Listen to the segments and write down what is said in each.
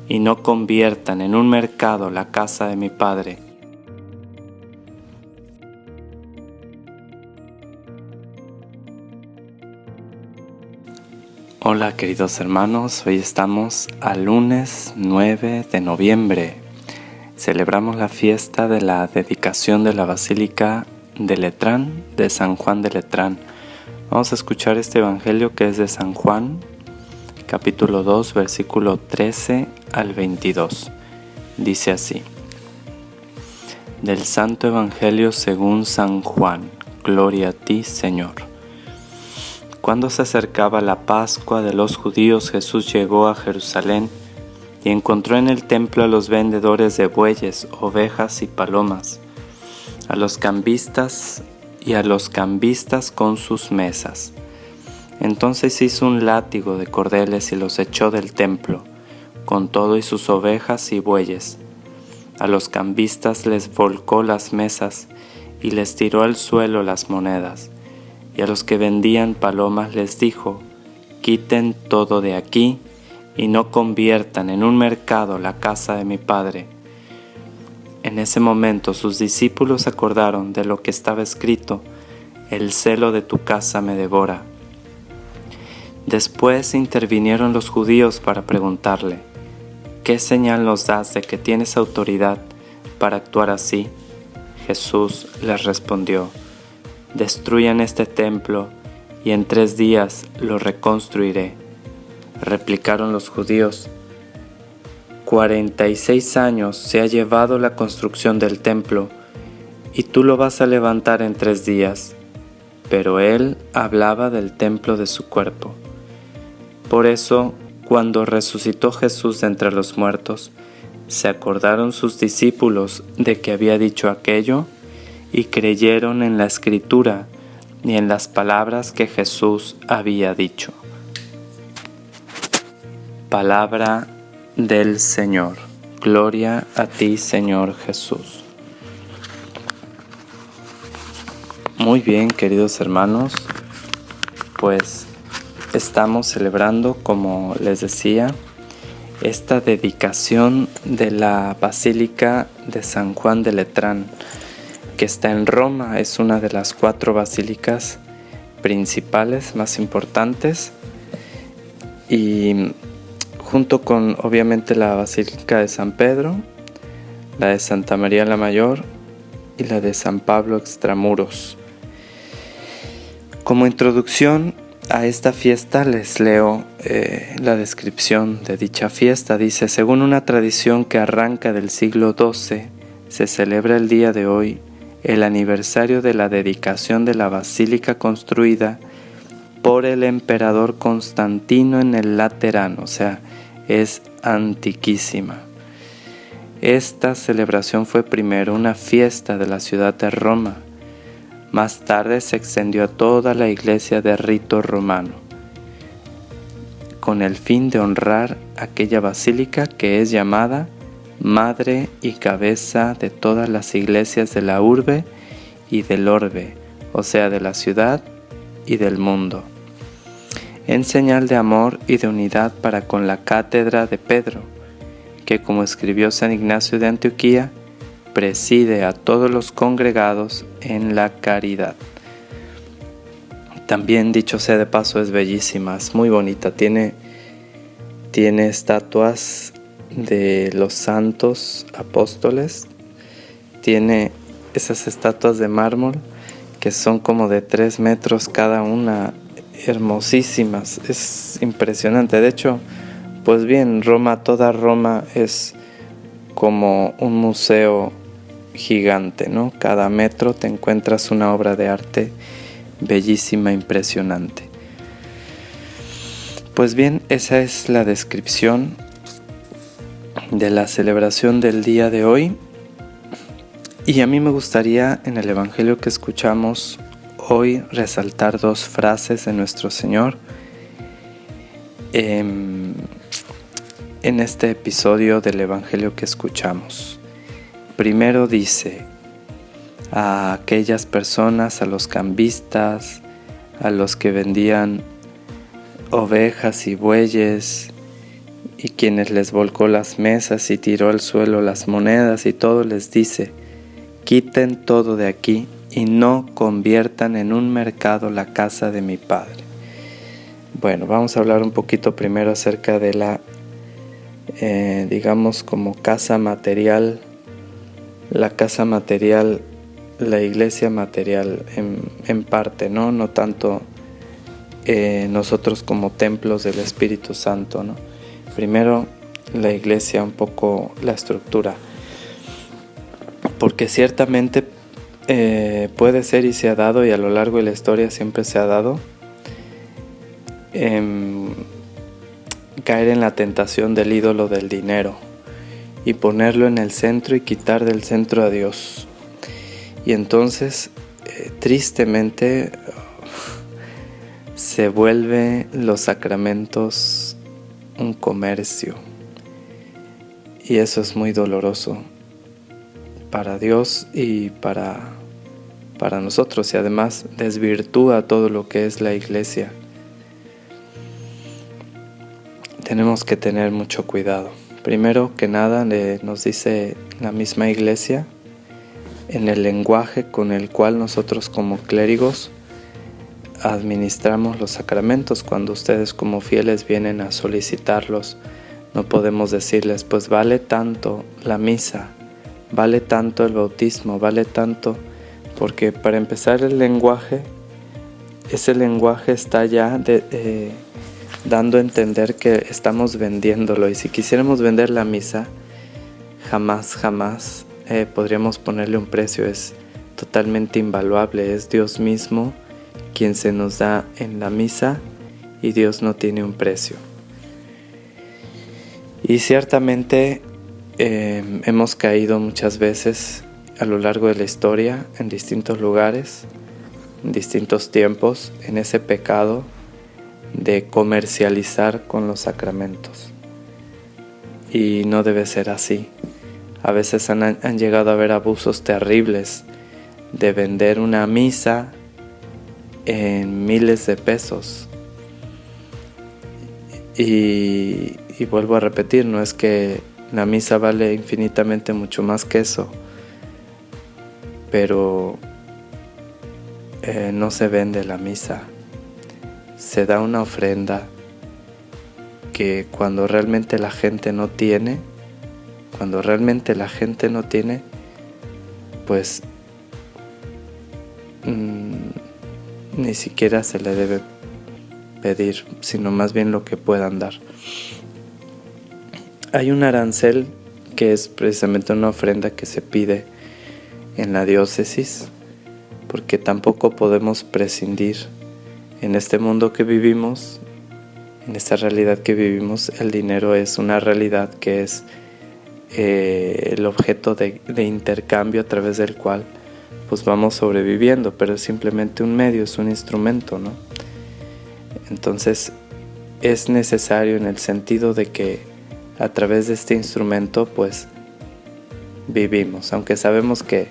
y no conviertan en un mercado la casa de mi Padre. Hola queridos hermanos, hoy estamos al lunes 9 de noviembre. Celebramos la fiesta de la dedicación de la Basílica de Letrán, de San Juan de Letrán. Vamos a escuchar este evangelio que es de San Juan, capítulo 2, versículo 13 al 22. Dice así: Del Santo Evangelio según San Juan. Gloria a ti, Señor. Cuando se acercaba la Pascua de los judíos, Jesús llegó a Jerusalén y encontró en el templo a los vendedores de bueyes, ovejas y palomas, a los cambistas con sus mesas. Entonces hizo un látigo de cordeles y los echó del templo, con todo y sus ovejas y bueyes. A los cambistas les volcó las mesas y les tiró al suelo las monedas. Y a los que vendían palomas les dijo: quiten todo de aquí y no conviertan en un mercado la casa de mi Padre. En ese momento sus discípulos acordaron de lo que estaba escrito: el celo de tu casa me devora. Después intervinieron los judíos para preguntarle: ¿qué señal nos das de que tienes autoridad para actuar así? Jesús les respondió: destruyan este templo y en 3 días lo reconstruiré. Replicaron los judíos: 46 años se ha llevado la construcción del templo y tú lo vas a levantar en 3 días. Pero él hablaba del templo de su cuerpo. Por eso, cuando resucitó Jesús de entre los muertos, se acordaron sus discípulos de que había dicho aquello y creyeron en la Escritura y en las palabras que Jesús había dicho. Palabra del Señor. Gloria a ti, Señor Jesús. Muy bien, queridos hermanos, pues estamos celebrando, como les decía, esta dedicación de la Basílica de San Juan de Letrán, que está en Roma. Es una de las 4 basílicas principales más importantes, y junto con obviamente la Basílica de San Pedro, la de Santa María la Mayor y la de San Pablo Extramuros. Como introducción a esta fiesta les leo la descripción de dicha fiesta. Dice: según una tradición que arranca del siglo XII, se celebra el día de hoy el aniversario de la dedicación de la basílica construida por el emperador Constantino en el Laterano, o sea, es antiquísima. Esta celebración fue primero una fiesta de la ciudad de Roma. Más tarde se extendió a toda la iglesia de rito romano, con el fin de honrar aquella basílica que es llamada madre y cabeza de todas las iglesias de la urbe y del orbe, o sea, de la ciudad y del mundo, en señal de amor y de unidad para con la cátedra de Pedro, que, como escribió San Ignacio de Antioquía, preside a todos los congregados en la caridad. También, dicho sea de paso, es bellísima, es muy bonita, tiene estatuas de los santos apóstoles, tiene esas estatuas de mármol que son como de 3 metros cada una, hermosísimas, es impresionante. De hecho, pues bien, toda Roma es como un museo gigante, ¿no? Cada metro te encuentras una obra de arte bellísima, impresionante. Pues bien, esa es la descripción de la celebración del día de hoy. Y a mí me gustaría, en el evangelio que escuchamos hoy, resaltar 2 frases de nuestro Señor en este episodio del evangelio que escuchamos. Primero dice: a aquellas personas, a los cambistas, a los que vendían ovejas y bueyes y quienes les volcó las mesas y tiró al suelo las monedas y todo, les dice: quiten todo de aquí y no conviertan en un mercado la casa de mi Padre. Bueno, vamos a hablar un poquito primero acerca de la, digamos, como casa material, la casa material, la iglesia material en parte, ¿no? No tanto nosotros como templos del Espíritu Santo, ¿no? Primero la iglesia, un poco la estructura, porque ciertamente puede ser y se ha dado, y a lo largo de la historia siempre se ha dado, caer en la tentación del ídolo del dinero y ponerlo en el centro y quitar del centro a Dios. Y entonces, tristemente, se vuelve los sacramentos un comercio, y eso es muy doloroso para Dios y para nosotros, y además desvirtúa todo lo que es la iglesia. Tenemos que tener mucho cuidado. Primero que nada, nos dice la misma iglesia en el lenguaje con el cual nosotros como clérigos administramos los sacramentos. Cuando ustedes como fieles vienen a solicitarlos, no podemos decirles: pues vale tanto la misa, vale tanto el bautismo, vale tanto, porque para empezar ese lenguaje está ya dando a entender que estamos vendiéndolo, y si quisiéramos vender la misa, jamás podríamos ponerle un precio. Es totalmente invaluable, es Dios mismo quien se nos da en la misa, y Dios no tiene un precio. Y ciertamente hemos caído muchas veces a lo largo de la historia, en distintos lugares, en distintos tiempos, en ese pecado de comercializar con los sacramentos. Y no debe ser así. A veces han llegado a haber abusos terribles de vender una misa en miles de pesos. Y vuelvo a repetir, no es que la misa vale infinitamente mucho más que eso, pero no se vende la misa. Se da una ofrenda que cuando realmente la gente no tiene, pues ni siquiera se le debe pedir, sino más bien lo que puedan dar. Hay un arancel que es precisamente una ofrenda que se pide en la diócesis, porque tampoco podemos prescindir. En este mundo que vivimos, en esta realidad que vivimos, el dinero es una realidad que es el objeto de intercambio a través del cual pues vamos sobreviviendo, pero es simplemente un medio, es un instrumento, ¿no? Entonces es necesario en el sentido de que a través de este instrumento pues vivimos, aunque sabemos que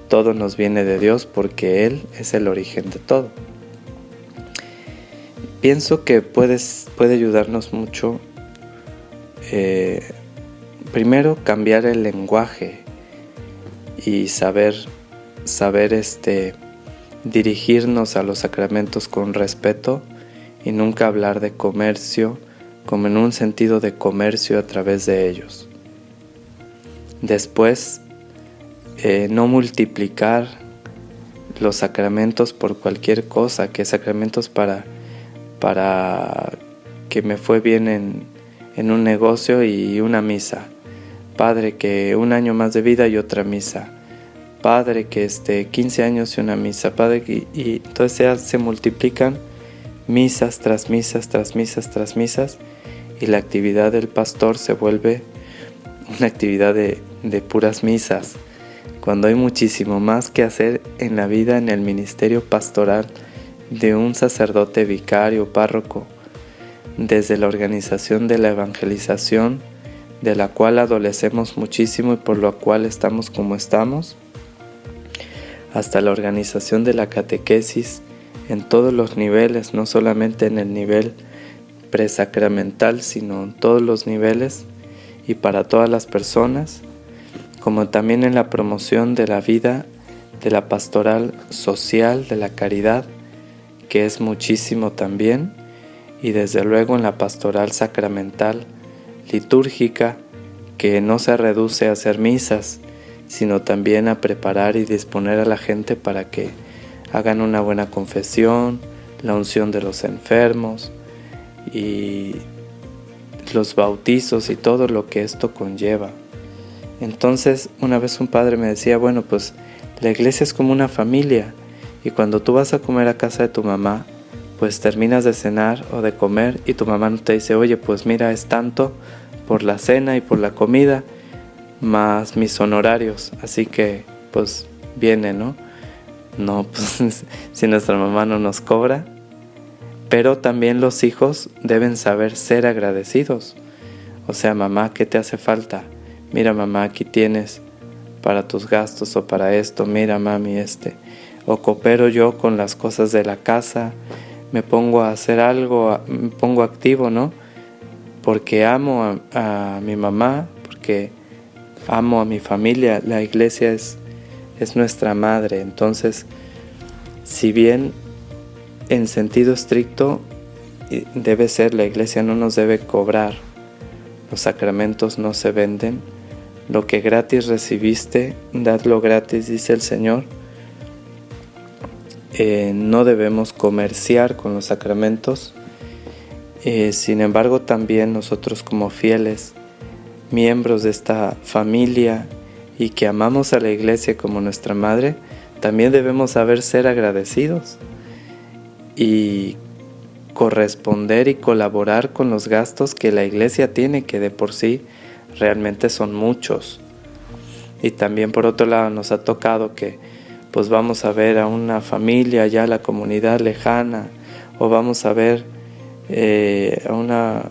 todo nos viene de Dios porque Él es el origen de todo. Pienso que puede ayudarnos mucho primero cambiar el lenguaje y saber dirigirnos a los sacramentos con respeto y nunca hablar de comercio como en un sentido de comercio a través de ellos. Después, no multiplicar los sacramentos por cualquier cosa, que sacramentos para que me fue bien en un negocio y una misa. Padre, que 1 año más de vida y otra misa. Padre, que 15 años y una misa. Padre, y entonces ya se multiplican misas tras misas tras misas tras misas, y la actividad del pastor se vuelve una actividad de puras misas, cuando hay muchísimo más que hacer en la vida, en el ministerio pastoral de un sacerdote, vicario, párroco, desde la organización de la evangelización, de la cual adolecemos muchísimo y por lo cual estamos como estamos, hasta la organización de la catequesis en todos los niveles, no solamente en el nivel presacramental, sino en todos los niveles y para todas las personas, como también en la promoción de la vida, de la pastoral social, de la caridad, que es muchísimo también, y desde luego en la pastoral sacramental, litúrgica, que no se reduce a hacer misas, sino también a preparar y disponer a la gente para que hagan una buena confesión, la unción de los enfermos y los bautizos y todo lo que esto conlleva. Entonces, una vez un padre me decía, bueno, pues la iglesia es como una familia, y cuando tú vas a comer a casa de tu mamá, pues terminas de cenar o de comer y tu mamá no te dice, oye, pues mira, es tanto por la cena y por la comida, más mis honorarios, así que pues viene, ¿no? No, pues si nuestra mamá no nos cobra. Pero también los hijos deben saber ser agradecidos. O sea, mamá, ¿qué te hace falta? Mira, mamá, aquí tienes para tus gastos o para esto. Mira, mami, o coopero yo con las cosas de la casa, me pongo a hacer algo, me pongo activo, ¿no? Porque amo a mi mamá, porque amo a mi familia. La iglesia es nuestra madre. Entonces, si bien en sentido estricto debe ser, la iglesia no nos debe cobrar, los sacramentos no se venden, lo que gratis recibiste, dadlo gratis, dice el Señor. No debemos comerciar con los sacramentos. Sin embargo, también nosotros como fieles, miembros de esta familia y que amamos a la iglesia como nuestra madre, también debemos saber ser agradecidos y corresponder y colaborar con los gastos que la iglesia tiene, que de por sí realmente son muchos. Y también por otro lado nos ha tocado que pues vamos a ver a una familia allá, a la comunidad lejana, o vamos a ver a una,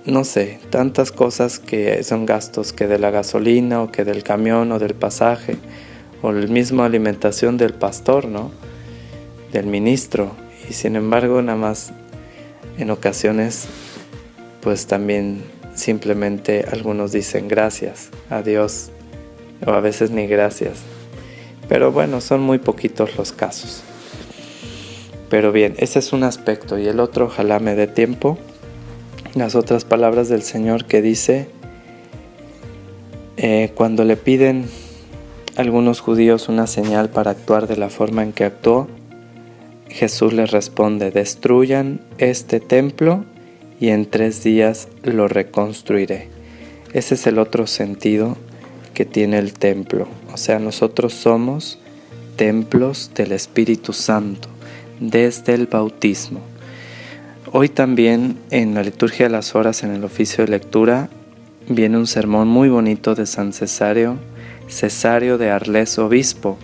no sé, tantas cosas que son gastos, que de la gasolina o que del camión o del pasaje, o la misma alimentación del pastor, ¿no? Del ministro. Y sin embargo, nada más en ocasiones pues también simplemente algunos dicen gracias a Dios, o a veces ni gracias. Pero bueno, son muy poquitos los casos. Pero bien, ese es un aspecto. Y el otro, ojalá me dé tiempo, las otras palabras del Señor que dice, cuando le piden algunos judíos una señal para actuar de la forma en que actuó, Jesús les responde, destruyan este templo y en 3 días lo reconstruiré. Ese es el otro sentido que tiene el templo. O sea, nosotros somos templos del Espíritu Santo desde el bautismo. Hoy también en la liturgia de las horas, en el oficio de lectura, viene un sermón muy bonito de San Cesario de Arles, obispo,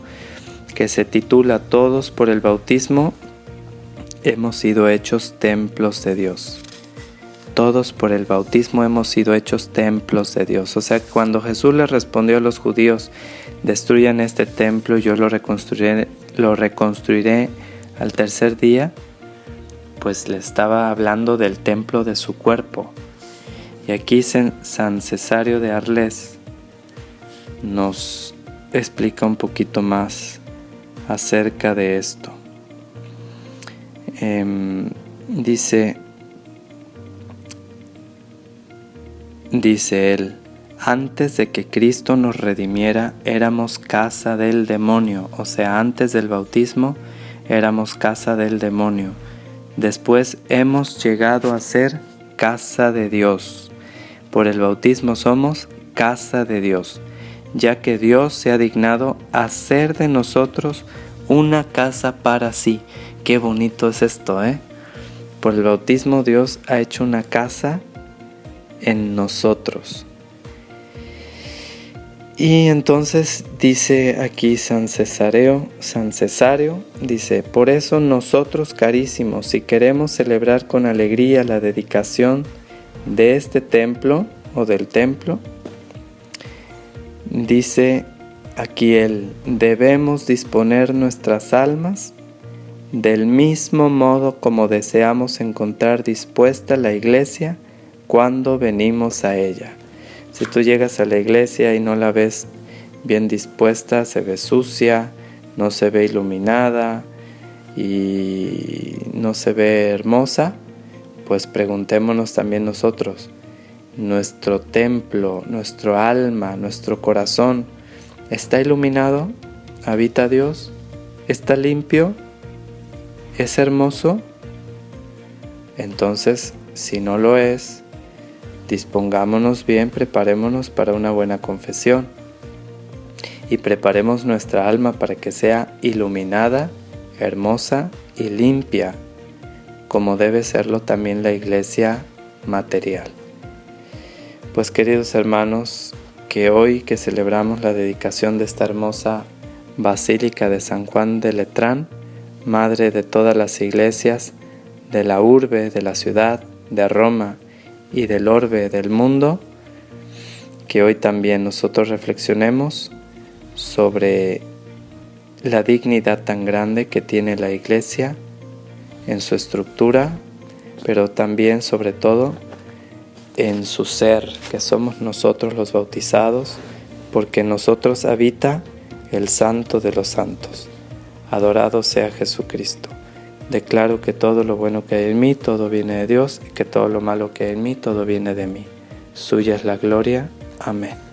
que se titula Todos por el bautismo hemos sido hechos templos de Dios. Todos por el bautismo hemos sido hechos templos de Dios. O sea, cuando Jesús le respondió a los judíos, destruyan este templo, yo lo reconstruiré al 3er día, pues le estaba hablando del templo de su cuerpo. Y aquí San Cesario de Arles nos explica un poquito más acerca de esto. Dice él, antes de que Cristo nos redimiera, éramos casa del demonio. O sea, antes del bautismo éramos casa del demonio. Después hemos llegado a ser casa de Dios. Por el bautismo somos casa de Dios, ya que Dios se ha dignado hacer de nosotros una casa para sí. Qué bonito es esto, ¿eh? Por el bautismo Dios ha hecho una casa en nosotros. Y entonces dice aquí San Cesario, dice, por eso nosotros, carísimos, si queremos celebrar con alegría la dedicación de este templo o del templo, dice aquí debemos disponer nuestras almas del mismo modo como deseamos encontrar dispuesta la iglesia cuando venimos a ella. Si tú llegas a la iglesia y no la ves bien dispuesta, se ve sucia, no se ve iluminada y no se ve hermosa, pues preguntémonos también nosotros, ¿nuestro templo, nuestro alma, nuestro corazón está iluminado? ¿Habita Dios? ¿Está limpio? ¿Es hermoso? Entonces, si no lo es, dispongámonos bien, preparémonos para una buena confesión y preparemos nuestra alma para que sea iluminada, hermosa y limpia, como debe serlo también la iglesia material. Pues queridos hermanos, que hoy que celebramos la dedicación de esta hermosa Basílica de San Juan de Letrán, madre de todas las iglesias de la urbe, de la ciudad, de Roma y del orbe del mundo, que hoy también nosotros reflexionemos sobre la dignidad tan grande que tiene la iglesia en su estructura, pero también sobre todo en su ser, que somos nosotros los bautizados, porque en nosotros habita el Santo de los Santos. Adorado sea Jesucristo. Declaro que todo lo bueno que hay en mí, todo viene de Dios, y que todo lo malo que hay en mí, todo viene de mí. Suya es la gloria. Amén.